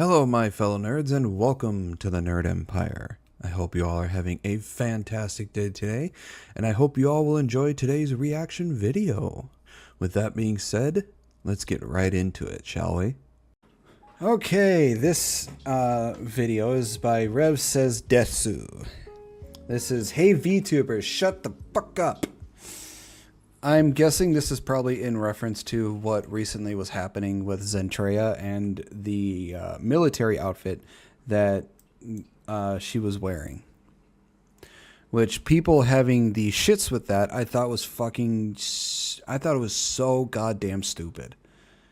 Hello, my fellow nerds, and welcome to the Nerd Empire. I hope you all are having a fantastic day today, and I hope you all will enjoy today's reaction video. With that being said, let's get right into it, shall we? Okay, this video is by Rev Says Detsu. This is, hey VTubers, shut the fuck up. I'm guessing this is probably in reference to what recently was happening with Zentreya and the military outfit that she was wearing. Which people having the shits with that, I thought was I thought it was so goddamn stupid.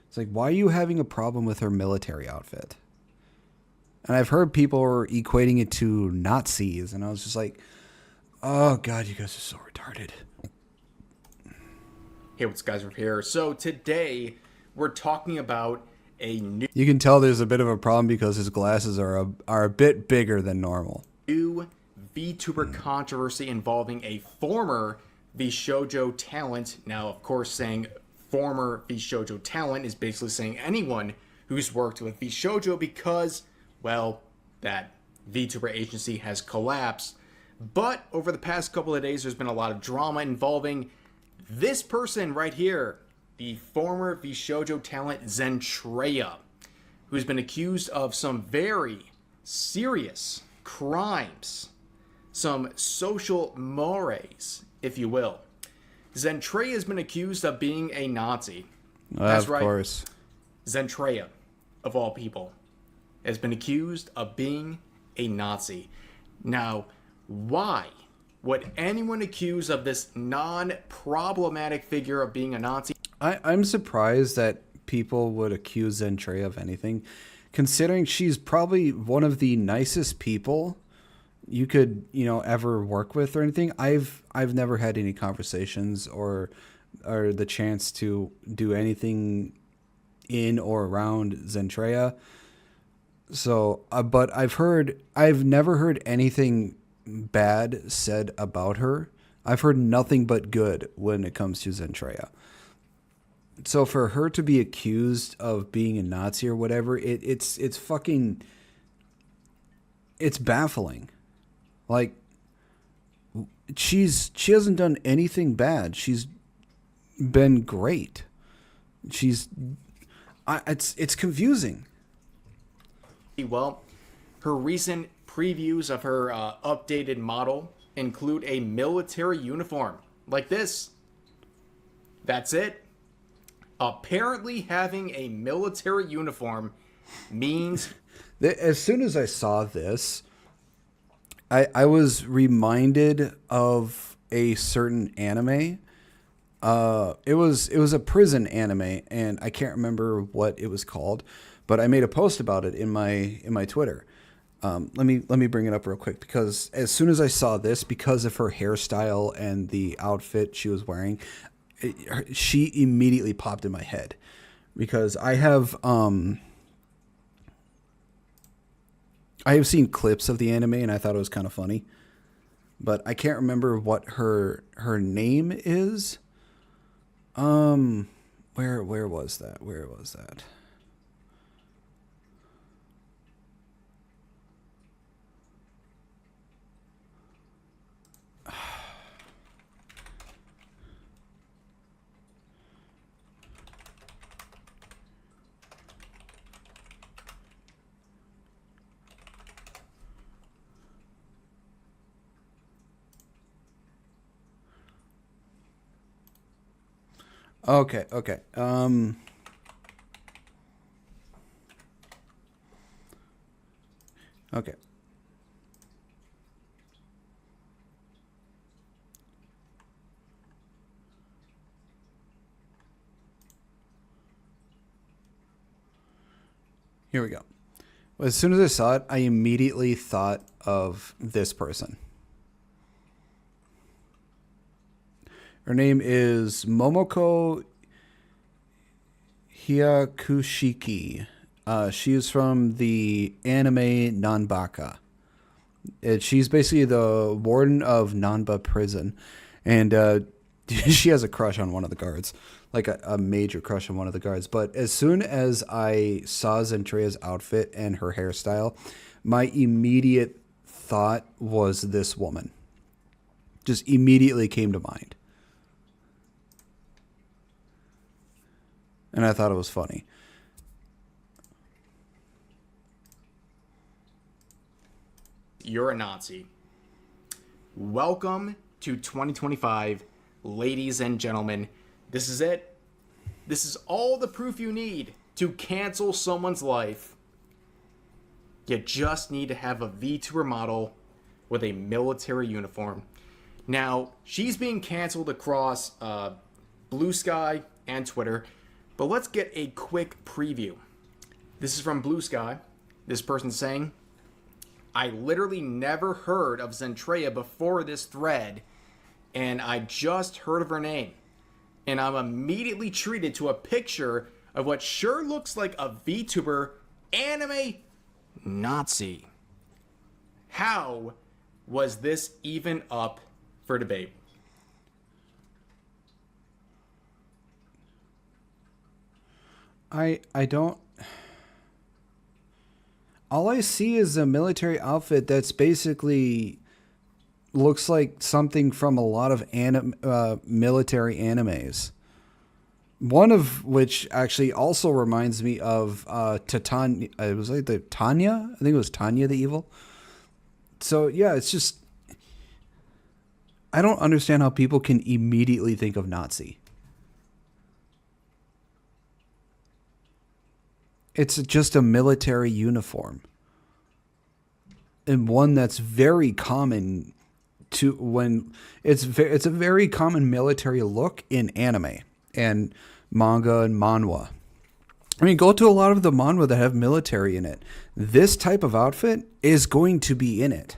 It's like, why are you having a problem with her military outfit? And I've heard people are equating it to Nazis, and I was just like, oh god, you guys are so retarded. Hey, what's guys, Riff here. So today we're talking about a You can tell there's a bit of a problem because his glasses are a bit bigger than normal. new VTuber controversy involving a former VShojo talent. Now, of course, saying former VShojo talent is basically saying anyone who's worked with VShojo because, well, that VTuber agency has collapsed. But over the past couple of days, there's been a lot of drama involving this person right here, the former VShojo talent Zentreya, who's been accused of some very serious crimes, some social mores, if you will. Zentreya has been accused of being a Nazi. That's right. Of course. Zentreya, of all people, has been accused of being a Nazi. Now, why would anyone accuse of this non-problematic figure of being a Nazi? I'm surprised that people would accuse Zentreya of anything, considering she's probably one of the nicest people you could, ever work with or anything. I've never had any conversations or the chance to do anything in or around Zentreya. So, but I've never heard anything bad said about her. I've heard nothing but good when it comes to Zentreya. So for her to be accused of being a Nazi or whatever, it's baffling. Like, she hasn't done anything bad. She's been great. It's confusing. Well, her recent previews of her updated model include a military uniform like this. That's it. Apparently having a military uniform means... As soon as I saw this, I was reminded of a certain anime. It was a prison anime, and I can't remember what it was called, but I made a post about it in my Twitter. Let me bring it up real quick, because as soon as I saw this, because of her hairstyle and the outfit she was wearing, she immediately popped in my head, because I have seen clips of the anime and I thought it was kind of funny, but I can't remember what her name is. Where was that? Where was that? Okay. Okay. Here we go. As soon as I saw it, I immediately thought of this person. Her name is Momoko Hyakushiki. She is from the anime Nanbaka. She's basically the warden of Nanba prison. And she has a crush on one of the guards, like a major crush on one of the guards. But as soon as I saw Zentreya's outfit and her hairstyle, my immediate thought was this woman. Just immediately came to mind. And I thought it was funny. You're a Nazi. Welcome to 2025, ladies and gentlemen. This is it. This is all the proof you need to cancel someone's life. You just need to have a VTuber model with a military uniform. Now, she's being canceled across Blue Sky and Twitter, but let's get a quick preview. This is from Blue Sky. This person saying, I literally never heard of Zentreya before this thread, and I just heard of her name. And I'm immediately treated to a picture of what sure looks like a VTuber anime Nazi. How was this even up for debate? I don't. All I see is a military outfit that's basically looks like something from a lot of military animes. One of which actually also reminds me of Titania. It was like the Tanya. I think it was Tanya the Evil. So yeah, it's just I don't understand how people can immediately think of Nazi. It's just a military uniform. And one that's very common to when it's a very common military look in anime and manga and manhwa. I mean, go to a lot of the manhwa that have military in it. This type of outfit is going to be in it.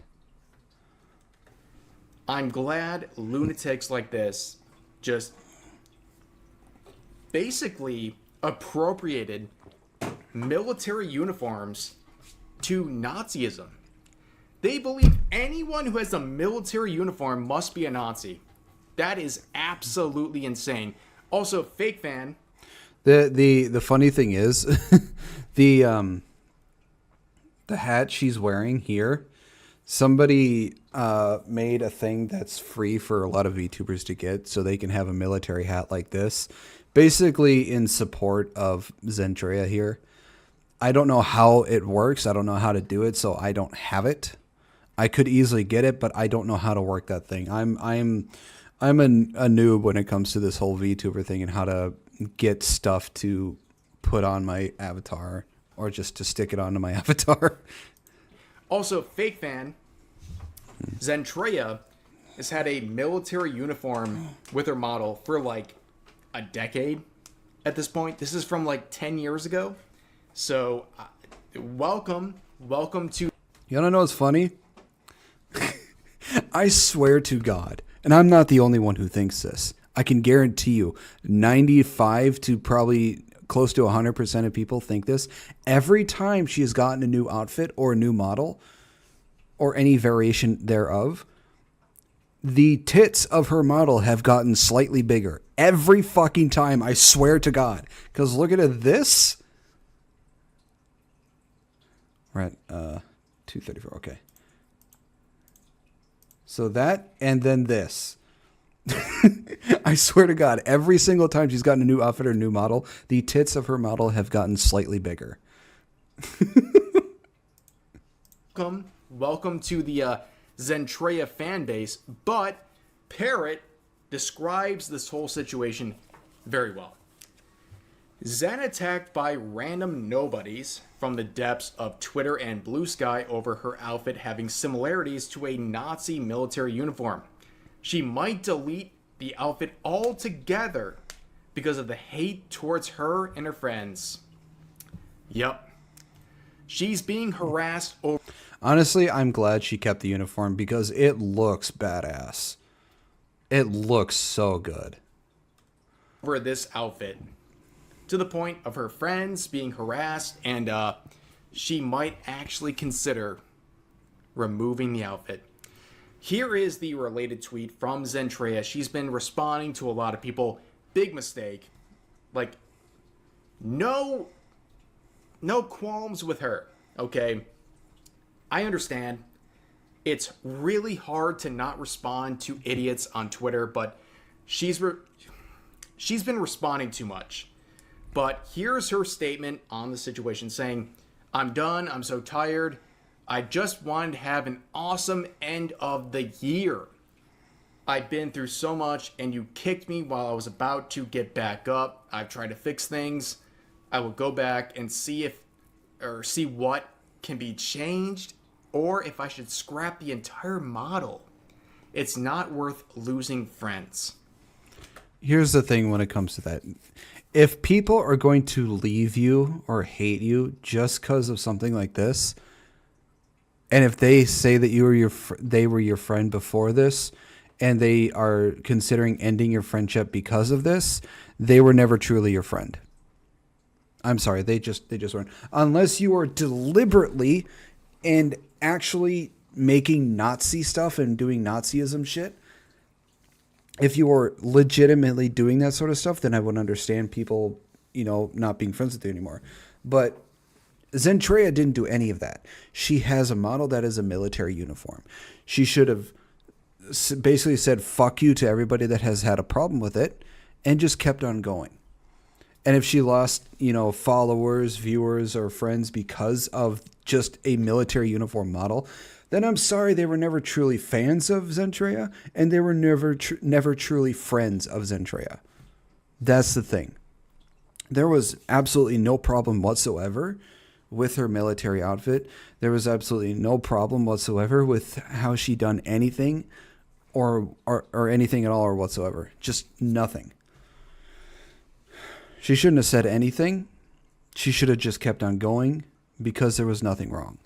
I'm glad lunatics like this just basically appropriated military uniforms to Nazism. They believe anyone who has a military uniform must be a Nazi. That is absolutely insane. Also, fake fan. The funny thing is, the hat she's wearing here, somebody made a thing that's free for a lot of VTubers to get, so they can have a military hat like this, basically in support of Zentreya here. I don't know how it works. I don't know how to do it, so I don't have it. I could easily get it, but I don't know how to work that thing. I'm a noob when it comes to this whole VTuber thing and how to get stuff to put on my avatar or just to stick it onto my avatar. Also, fake fan, Zentreya has had a military uniform with her model for like a decade at this point. This is from like 10 years ago. So, welcome to... You wanna know what's funny? I swear to God, and I'm not the only one who thinks this, I can guarantee you 95 to probably close to 100% of people think this. Every time she has gotten a new outfit or a new model or any variation thereof, the tits of her model have gotten slightly bigger. Every fucking time, I swear to God. Because look at this. We're at 234, okay. So that, and then this. I swear to God, every single time she's gotten a new outfit or a new model, the tits of her model have gotten slightly bigger. Welcome to the Zentreya fan base, but Parrot describes this whole situation very well. Zen attacked by random nobodies from the depths of Twitter and Blue Sky over her outfit having similarities to a Nazi military uniform. She might delete the outfit altogether because of the hate towards her and her friends. Yep. She's being harassed over... Honestly, I'm glad she kept the uniform because it looks badass. It looks so good. Over this outfit, to the point of her friends being harassed, and she might actually consider removing the outfit. Here is the related tweet from Zentreya. She's been responding to a lot of people. Big mistake. Like, no qualms with her, okay? I understand. It's really hard to not respond to idiots on Twitter, but she's been responding too much. But here's her statement on the situation saying, "I'm done. I'm so tired. I just wanted to have an awesome end of the year. I've been through so much and you kicked me while I was about to get back up. I've tried to fix things. I will go back and see what can be changed or if I should scrap the entire model. It's not worth losing friends." Here's the thing when it comes to that. If people are going to leave you or hate you just because of something like this, and if they say that they were your friend before this, and they are considering ending your friendship because of this, they were never truly your friend. I'm sorry, they just weren't. Unless you are deliberately and actually making Nazi stuff and doing Nazism shit. If you are legitimately doing that sort of stuff, then I would understand people, not being friends with you anymore. But Zentreya didn't do any of that. She has a model that is a military uniform. She should have basically said fuck you to everybody that has had a problem with it and just kept on going. And if she lost, followers, viewers, or friends because of just a military uniform model, then I'm sorry, they were never truly fans of Zentreya, and they were never truly friends of Zentreya. That's the thing. There was absolutely no problem whatsoever with her military outfit. There was absolutely no problem whatsoever with how she done anything or anything at all or whatsoever. Just nothing. She shouldn't have said anything. She should have just kept on going because there was nothing wrong.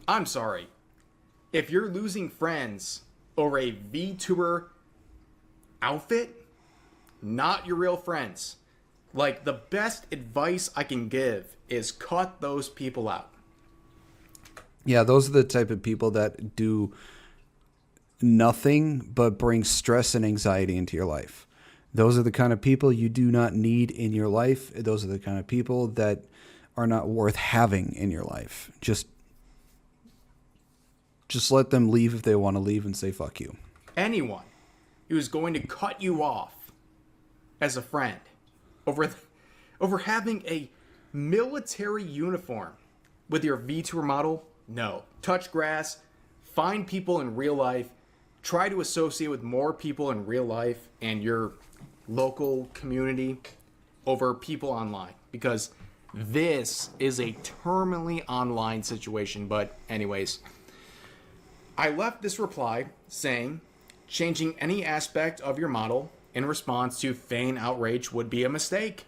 I'm sorry. If you're losing friends over a VTuber outfit, not your real friends. Like, the best advice I can give is cut those people out. Yeah, those are the type of people that do nothing but bring stress and anxiety into your life. Those are the kind of people you do not need in your life. Those are the kind of people that are not worth having in your life. Just let them leave if they want to leave and say fuck you. Anyone who is going to cut you off as a friend over having a military uniform with your VTuber model, no. Touch grass, find people in real life, try to associate with more people in real life and your local community over people online, because this is a terminally online situation. But anyways, I left this reply saying, changing any aspect of your model in response to fan outrage would be a mistake.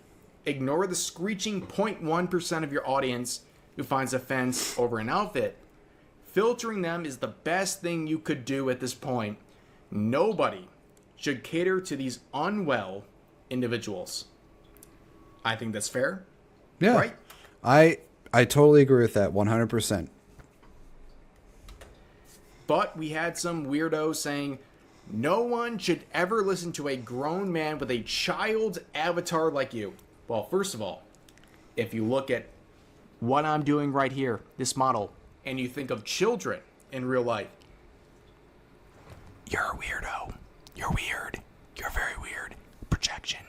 Ignore the screeching 0.1% of your audience who finds offense over an outfit. Filtering them is the best thing you could do at this point. Nobody should cater to these unwell individuals. I think that's fair. Yeah. Right? I totally agree with that 100%. But we had some weirdos saying, no one should ever listen to a grown man with a child's avatar like you. Well, first of all, if you look at what I'm doing right here, this model, and you think of children in real life, you're a weirdo. You're weird. You're very weird. Projection.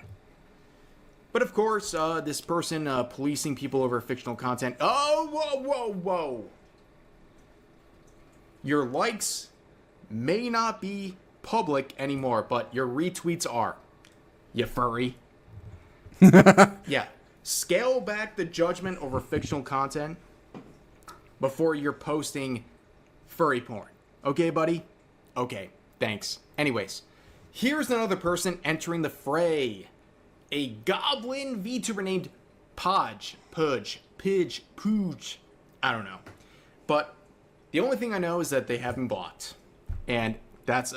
But of course, this person policing people over fictional content. Oh, whoa. Your likes may not be public anymore, but your retweets are. You furry. Yeah. Scale back the judgment over fictional content before you're posting furry porn. Okay, buddy? Okay, thanks. Anyways, here's another person entering the fray. A goblin VTuber named Pudge. I don't know. But the only thing I know is that they have been blocked. And that's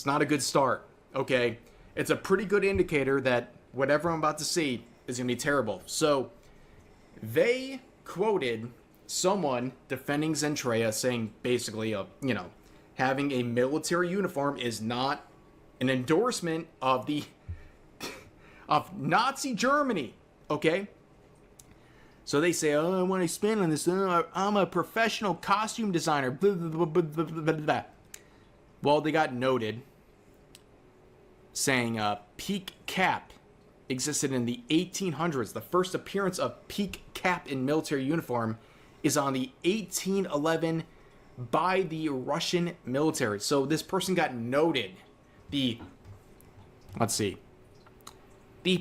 not a good start, okay? It's a pretty good indicator that whatever I'm about to see is going to be terrible. So, they quoted someone defending Zentreya, saying basically, having a military uniform is not an endorsement of of Nazi Germany. Okay. So they say, oh, I want to expand on this. I'm a professional costume designer. Blah, blah, blah, blah, blah, blah. Well, they got noted saying peak cap existed in the 1800s. The first appearance of peak cap in military uniform is on the 1811 by the Russian military. So this person got noted. The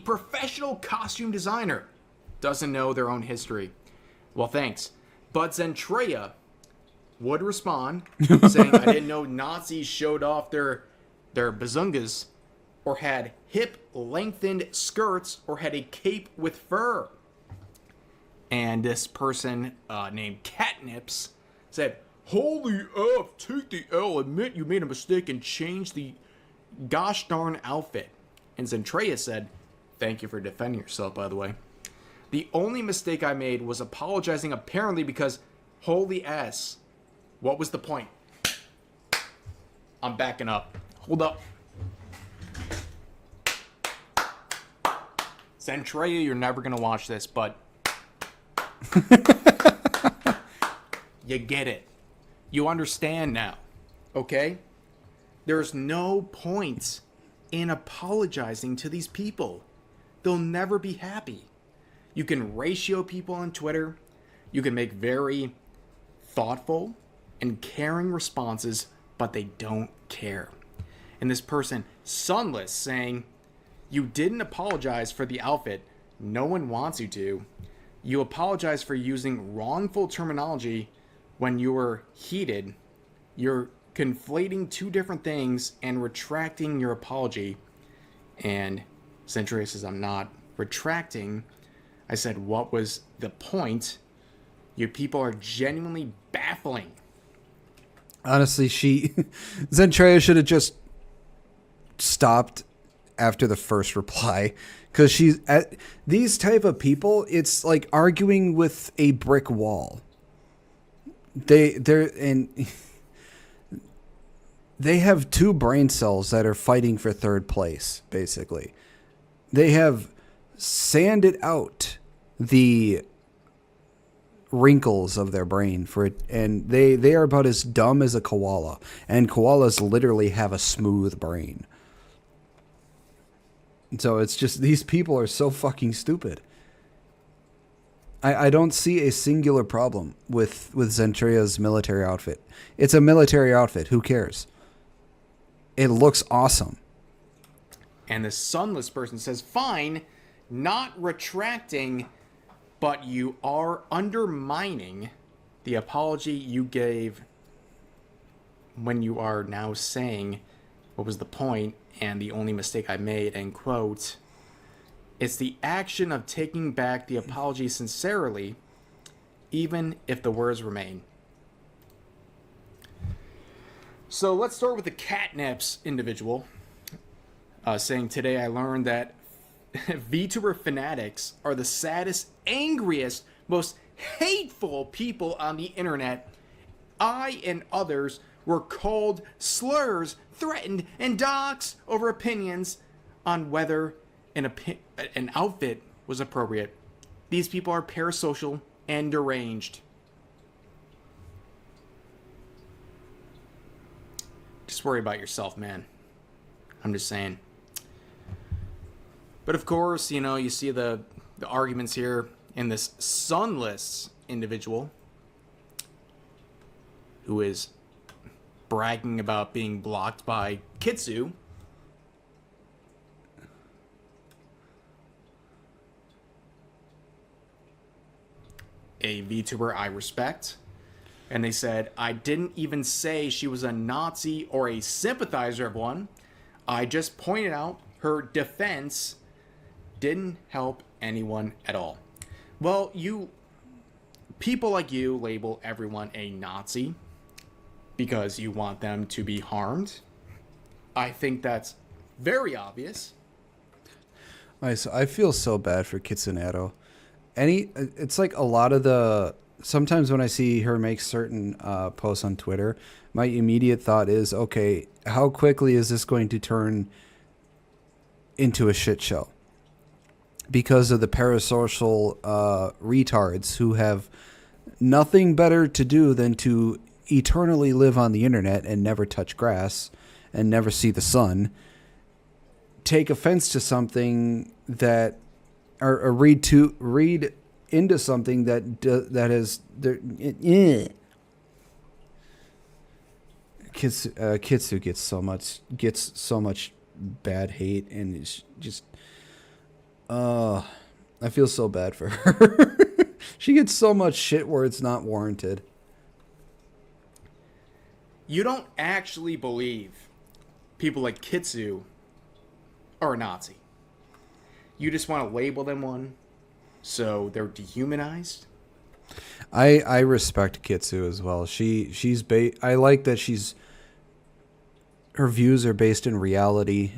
professional costume designer doesn't know their own history. Well, thanks. But Zentreya would respond saying, I didn't know Nazis showed off their bazungas or had hip lengthened skirts or had a cape with fur. And this person named Catnips said, holy F, take the L, admit you made a mistake and change the gosh darn outfit. And Zentreya said, thank you for defending yourself, by the way. The only mistake I made was apologizing apparently because, holy S, what was the point? I'm backing up. Hold up. Zentreya, you're never going to watch this, but you get it. You understand now, okay? There's no point in apologizing to these people. They'll never be happy. You can ratio people on Twitter. You can make very thoughtful and caring responses, but they don't care. And this person, Sunless, saying, you didn't apologize for the outfit. No one wants you to. You apologize for using wrongful terminology when you were heated. You're conflating two different things and retracting your apology. And Zentreya says, I'm not retracting. I said, what was the point? You people are genuinely baffling. Honestly, Zentreya should have just stopped after the first reply, because these type of people, it's like arguing with a brick wall. They have two brain cells that are fighting for third place, basically. They have sanded out the wrinkles of their brain for it, and they are about as dumb as a koala, and koalas literally have a smooth brain. So it's just, these people are so fucking stupid. I don't see a singular problem with Zentreya's military outfit. It's a military outfit. Who cares? It looks awesome. And the Sunless person says, fine, not retracting, but you are undermining the apology you gave when you are now saying what was the point and the only mistake I made, end quote. It's the action of taking back the apology sincerely, even if the words remain. So let's start with the Catnips individual, saying, today I learned that VTuber fanatics are the saddest, angriest, most hateful people on the internet. I and others were called slurs, threatened, and doxxed over opinions on whether an outfit was appropriate. These people are parasocial and deranged. Just worry about yourself, man. I'm just saying. But of course, you see the arguments here in this Sunless individual who is bragging about being blocked by Kitsu. A VTuber I respect. And they said, I didn't even say she was a Nazi or a sympathizer of one. I just pointed out her defense didn't help anyone at all. Well, people like you label everyone a Nazi because you want them to be harmed. I think that's very obvious. Alright, so I feel so bad for Kitsunero. It's like a lot of the sometimes when I see her make certain posts on Twitter, my immediate thought is, okay, how quickly is this going to turn into a shit show? Because of the parasocial retards who have nothing better to do than to eternally live on the internet and never touch grass and never see the sun, take offense to something that, or read into something that is Kitsu gets so much bad hate, and it's just I feel so bad for her. She gets so much shit where it's not warranted. You don't actually believe people like Kitsu are a Nazi. You just want to label them one, so they're dehumanized. I respect Kitsu as well. I like that her views are based in reality,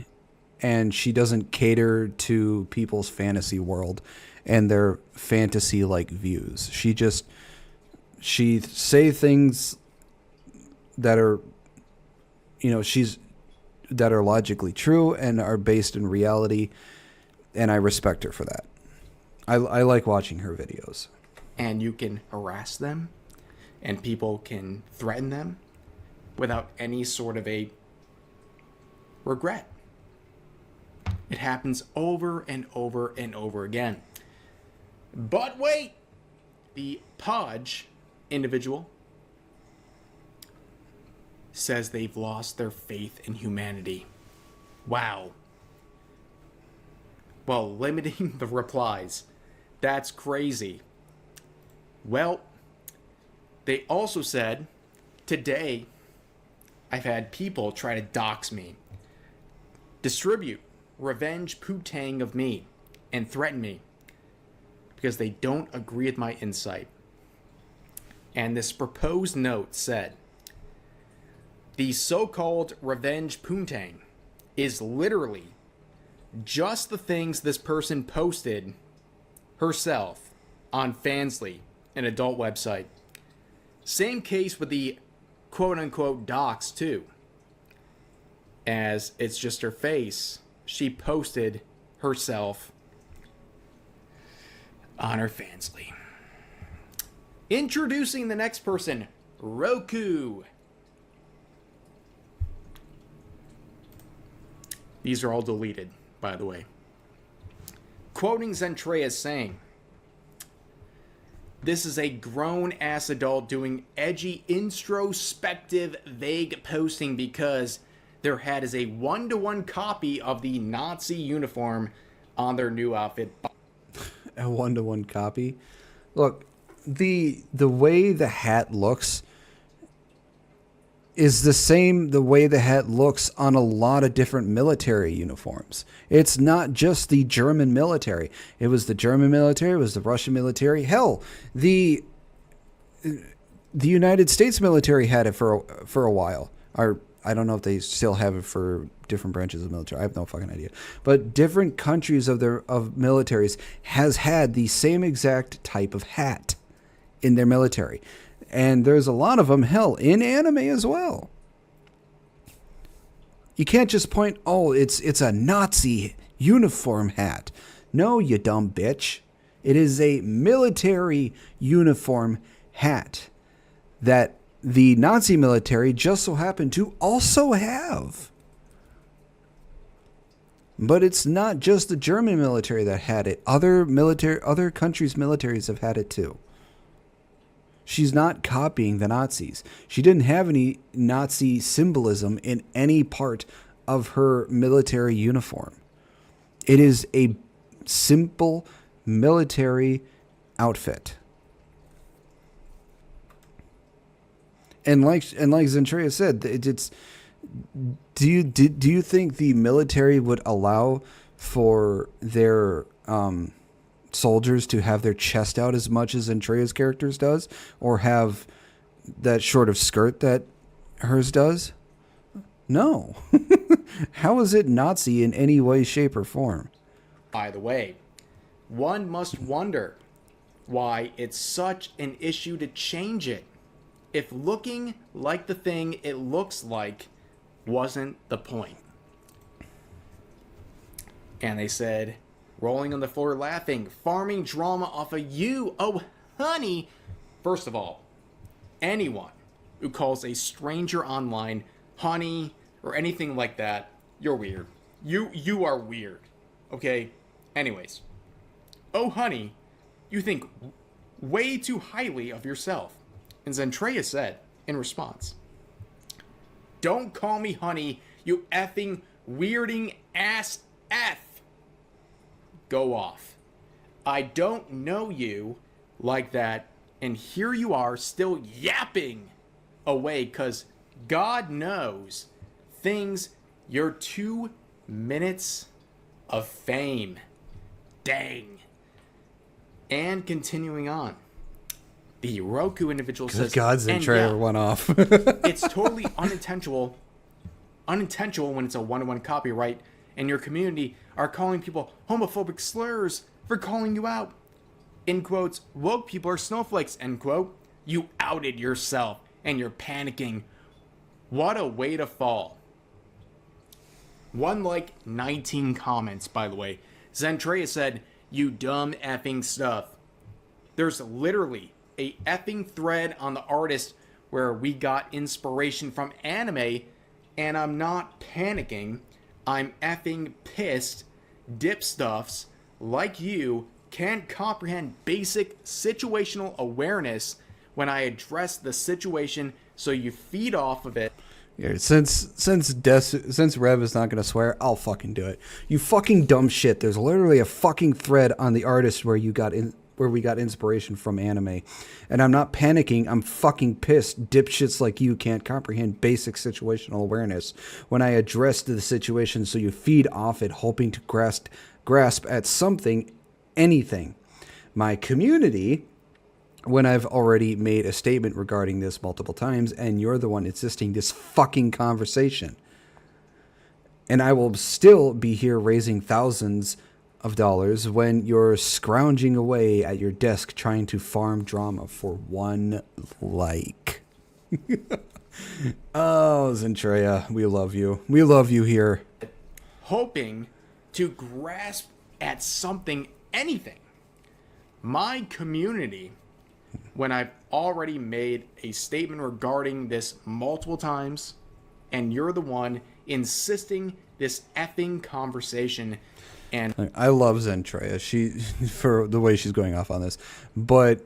and she doesn't cater to people's fantasy world and their fantasy like views. She say things that are, that are logically true and are based in reality, and I respect her for that. I like watching her videos. And you can harass them, and people can threaten them without any sort of a regret. It happens over and over and over again. But wait! The Podge individual says they've lost their faith in humanity. Wow. Well, limiting the replies. That's crazy. Well, they also said, today, I've had people try to dox me, distribute revenge poo-tang of me, and threaten me because they don't agree with my insight. And this proposed note said, the so-called revenge poontang is literally just the things this person posted herself on Fansly, an adult website. Same case with the quote-unquote docs too. As it's just her face, she posted herself on her Fansly. Introducing the next person, Roku. These are all deleted, by the way. Quoting zentreya saying, this is a grown-ass adult doing edgy, introspective, vague posting because their hat is a one-to-one copy of the Nazi uniform on their new outfit. A one-to-one copy? Look, the way the hat looks is the same the way the hat looks on a lot of different military uniforms. It's not just the German military. It was the German military, it was the Russian military. Hell, the United States military had it for a while. Or I don't know if they still have it for different branches of the military. I have no fucking idea. But different countries of militaries has had the same exact type of hat in their military. And there's a lot of them, hell, in anime as well. You can't just point, oh, it's a Nazi uniform hat. No, you dumb bitch. It is a military uniform hat that the Nazi military just so happened to also have. But it's not just the German military that had it. Other countries' militaries have had it too. She's not copying the Nazis. She didn't have any Nazi symbolism in any part of her military uniform. It is a simple military outfit. And like Zentreya said, it's do you think the military would allow for their soldiers to have their chest out as much as Zentreya's characters does, or have that short of skirt that hers does? No. How is it Nazi in any way, shape, or form? By the way, one must wonder, why it's such an issue to change it. If looking like the thing it looks like wasn't the point. And they said, rolling on the floor laughing, farming drama off of you. Oh, honey. First of all, anyone who calls a stranger online honey or anything like that, you're weird. You are weird. Okay? Anyways. Oh, honey, you think way too highly of yourself. And Zentreya said, in response, don't call me honey, you effing weirding ass F. Go off. I don't know you like that, and here you are still yapping away, because God knows things your 2 minutes of fame. Dang. And continuing on, the Roku individual says, God's Zentreya went off. it's totally unintentional when it's a one-to-one copyright, and your community are calling people homophobic slurs for calling you out. In quotes, woke people are snowflakes, end quote. You outed yourself, and you're panicking. What a way to fall. 19 comments, by the way. Zentreya said, you dumb effing stuff. There's literally a effing thread on the artist where we got inspiration from anime, and I'm not panicking. I'm effing pissed. Dipstuffs like you can't comprehend basic situational awareness when I address the situation, so you feed off of it. Yeah, since Rev is not gonna swear, I'll fucking do it. You fucking dumb shit. There's literally a fucking thread on the artist where we got inspiration from anime, and I'm not panicking. I'm fucking pissed. Dipshits like you can't comprehend basic situational awareness when I address the situation, so you feed off it, hoping to grasp at something, anything. My community, when I've already made a statement regarding this multiple times, and you're the one insisting this fucking conversation. And I will still be here raising thousands of dollars when you're scrounging away at your desk trying to farm drama for one like. Oh, Zentreya, we love you. We love you here. Hoping to grasp at something, anything. My community, when I've already made a statement regarding this multiple times, and you're the one insisting this effing conversation. And I love Zentreya, for the way she's going off on this, but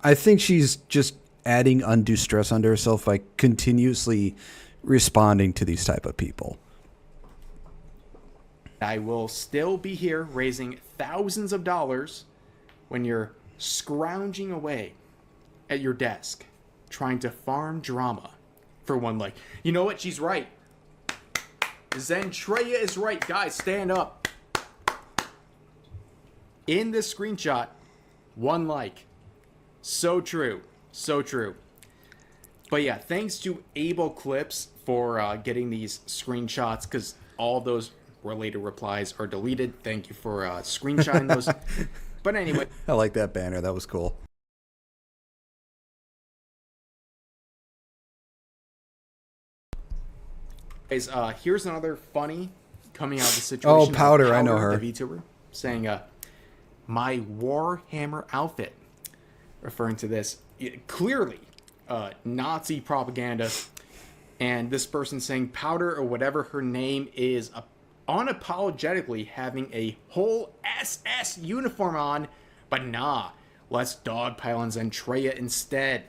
I think she's just adding undue stress onto herself by continuously responding to these type of people. I will still be here raising thousands of dollars when you're scrounging away at your desk trying to farm drama for one like. You know what? She's right. Zentreya is right. Guys, stand up. In this screenshot, one like. So true. So true. But yeah, thanks to Able Clips for getting these screenshots, because all those related replies are deleted. Thank you for screenshotting those. But anyway. I like that banner. That was cool. Guys, here's another funny coming out of the situation. Oh, Powder, I know her. The VTuber, saying, my Warhammer outfit. Referring to this. Clearly, Nazi propaganda. And this person saying Powder, or whatever her name is, unapologetically having a whole SS uniform on, but nah, let's dogpile on Zentreya instead.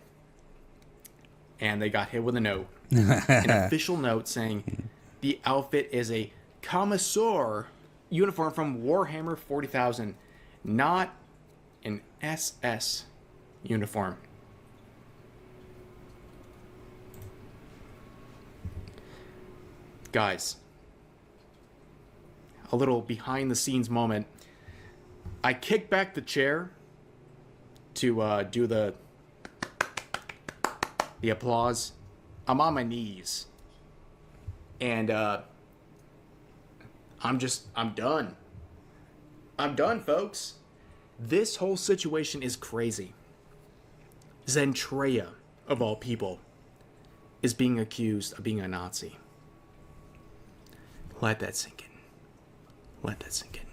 And they got hit with a note. An official note saying the outfit is a Commissar uniform from Warhammer 40,000, not an SS uniform. Guys, a little behind the scenes moment. I kicked back the chair to do the applause. I'm on my knees. And I'm done. I'm done, folks. This whole situation is crazy. Zentreya, of all people, is being accused of being a Nazi. Let that sink in. Let that sink in.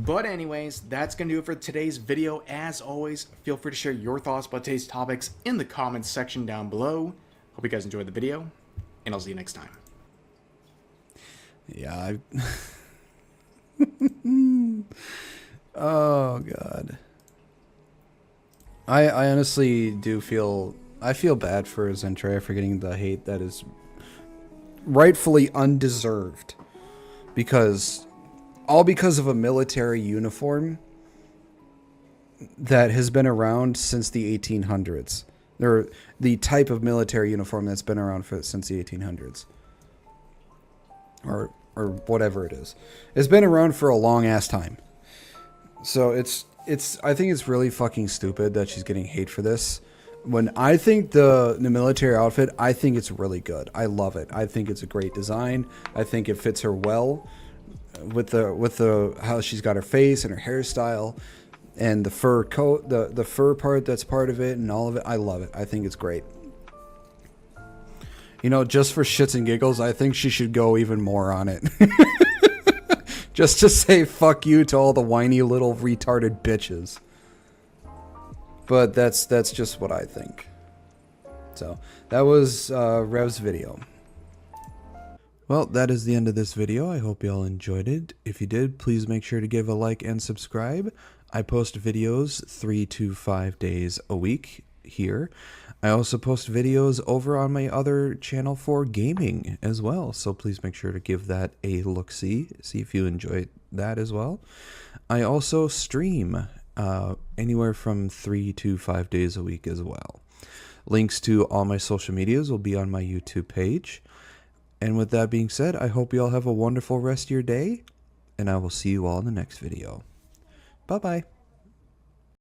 But anyways, that's going to do it for today's video. As always, feel free to share your thoughts about today's topics in the comments section down below. Hope you guys enjoyed the video, and I'll see you next time. Yeah, oh god. I honestly do feel bad for Zentreya for getting the hate that is rightfully undeserved, because of a military uniform that has been around since the 1800s. Or the type of military uniform that's been around since the 1800s. Or whatever it is. It's been around for a long ass time. So I think it's really fucking stupid that she's getting hate for this. When I think the military outfit, I think it's really good. I love it. I think it's a great design. I think it fits her well with the how she's got her face and her hairstyle and the fur coat, the fur part that's part of it and all of it. I love it. I think it's great. You know, just for shits and giggles, I think she should go even more on it. Just to say fuck you to all the whiny little retarded bitches. But that's just what I think. So, that was Rev's video. Well, that is the end of this video. I hope you all enjoyed it. If you did, please make sure to give a like and subscribe. I post videos 3 to 5 days a week here. I also post videos over on my other channel for gaming as well, so please make sure to give that a look-see, see if you enjoy that as well. I also stream anywhere from 3 to 5 days a week as well. Links to all my social medias will be on my YouTube page. And with that being said, I hope you all have a wonderful rest of your day, and I will see you all in the next video. Bye-bye.